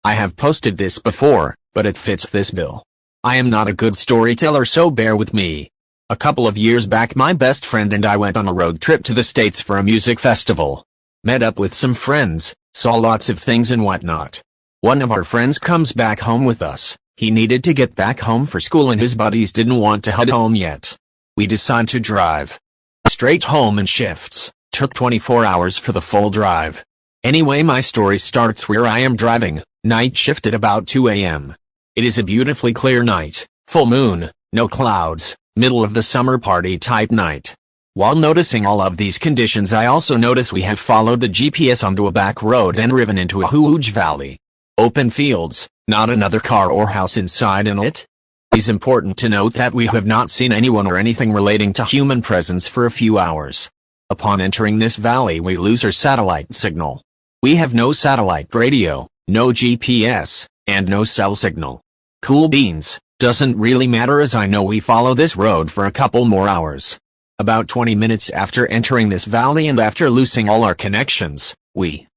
I have posted this before, but it fits this bill. I am not a good storyteller, so bear with me. A couple of years back, my best friend and I went on a road trip to the States for a music festival. Met up with some friends, saw lots of things and whatnot. One of our friends comes back home with us. He needed to get back home for school and his buddies didn't want to head home yet. We decided to drive straight home in shifts. Took 24 hours for the full drive. Anyway, my story starts where I am driving, night shift at about 2 a.m. It is a beautifully clear night, full moon, no clouds, middle of the summer party type night. While noticing all of these conditions, I also notice we have followed the GPS onto a back road and driven into a huge valley. Open fields, not another car or house inside in it. It is important to note that we have not seen anyone or anything relating to human presence for a few hours. Upon entering this valley, we lose our satellite signal. We have no satellite radio, no GPS, and no cell signal. Cool beans, doesn't really matter as I know we follow this road for a couple more hours. About 20 minutes after entering this valley and after losing all our connections, we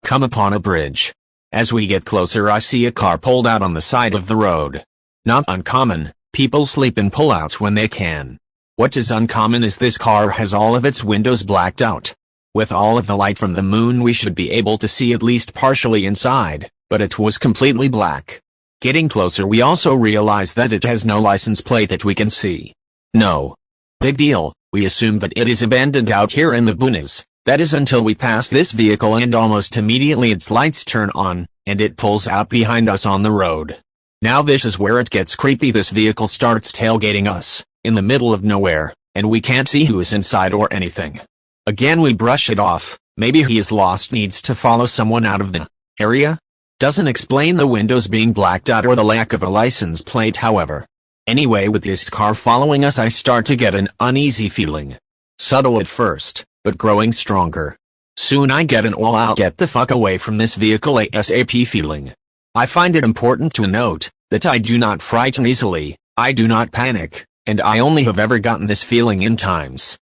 come upon a bridge. As we get closer, I see a car pulled out on the side of the road. Not uncommon, people sleep in pullouts when they can. What is uncommon is this car has all of its windows blacked out. With all of the light from the moon, we should be able to see at least partially inside, but it was completely black. Getting closer, we also realize that it has no license plate that we can see. No big deal, we assume that it is abandoned out here in the boonies. That is until we pass this vehicle and almost immediately its lights turn on, and it pulls out behind us on the road. Now this is where it gets creepy. This vehicle starts tailgating us, in the middle of nowhere, and we can't see who is inside or anything. Again, we brush it off. Maybe he is lost, needs to follow someone out of the area? Doesn't explain the windows being blacked out or the lack of a license plate, however. Anyway, with this car following us, I start to get an uneasy feeling. Subtle at first, but growing stronger. Soon I get an all-out get the fuck away from this vehicle ASAP feeling. I find it important to note that I do not frighten easily, I do not panic, and I only have ever gotten this feeling in times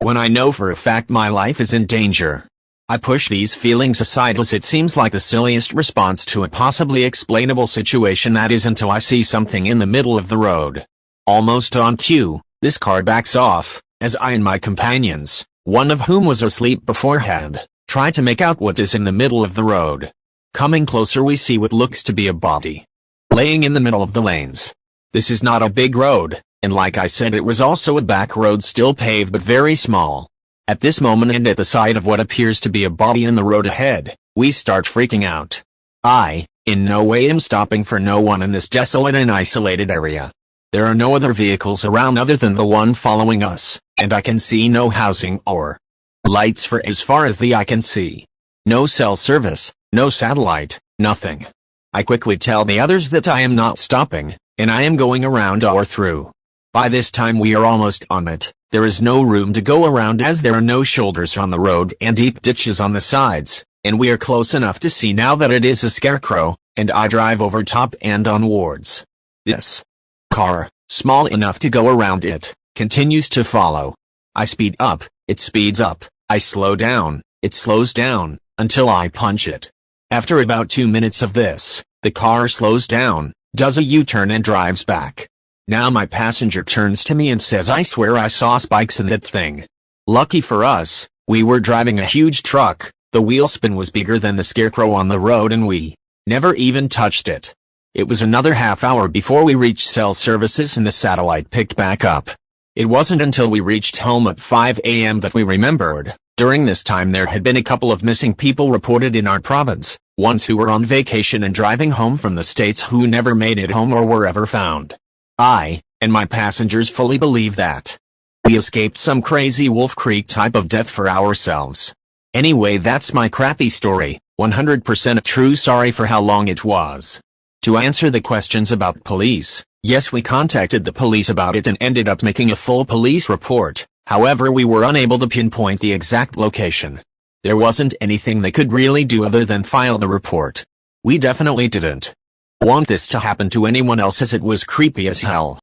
when I know for a fact my life is in danger. I push these feelings aside as it seems like the silliest response to a possibly explainable situation, that is, until I see something in the middle of the road. Almost on cue, this car backs off, as I and my companions, one of whom was asleep beforehand, try to make out what is in the middle of the road. Coming closer, we see what looks to be a body laying in the middle of the lanes. This is not a big road, and like I said, it was also a back road, still paved but very small. At this moment, and at the sight of what appears to be a body in the road ahead, we start freaking out. I, in no way, am stopping for no one in this desolate and isolated area. There are no other vehicles around other than the one following us, and I can see no housing or lights for as far as the eye can see. No cell service, no satellite, nothing. I quickly tell the others that I am not stopping, and I am going around or through. By this time we are almost on it. There is no room to go around as there are no shoulders on the road and deep ditches on the sides, and we are close enough to see now that it is a scarecrow, and I drive over top and onwards. This car, small enough to go around it, continues to follow. I speed up, it speeds up, I slow down, it slows down, until I punch it. After about 2 minutes of this, the car slows down, does a U-turn and drives back. Now my passenger turns to me and says, "I swear I saw spikes in that thing." Lucky for us, we were driving a huge truck, the wheel spin was bigger than the scarecrow on the road and we never even touched it. It was another half hour before we reached cell services and the satellite picked back up. It wasn't until we reached home at 5 a.m. that we remembered. During this time there had been a couple of missing people reported in our province, ones who were on vacation and driving home from the States who never made it home or were ever found. I, and my passengers fully believe that we escaped some crazy Wolf Creek type of death for ourselves. Anyway, that's my crappy story, 100% true. Sorry for how long it was. To answer the questions about police, yes, we contacted the police about it and ended up making a full police report. However, we were unable to pinpoint the exact location. There wasn't anything they could really do other than file the report. We definitely didn't want this to happen to anyone else as it was creepy as hell.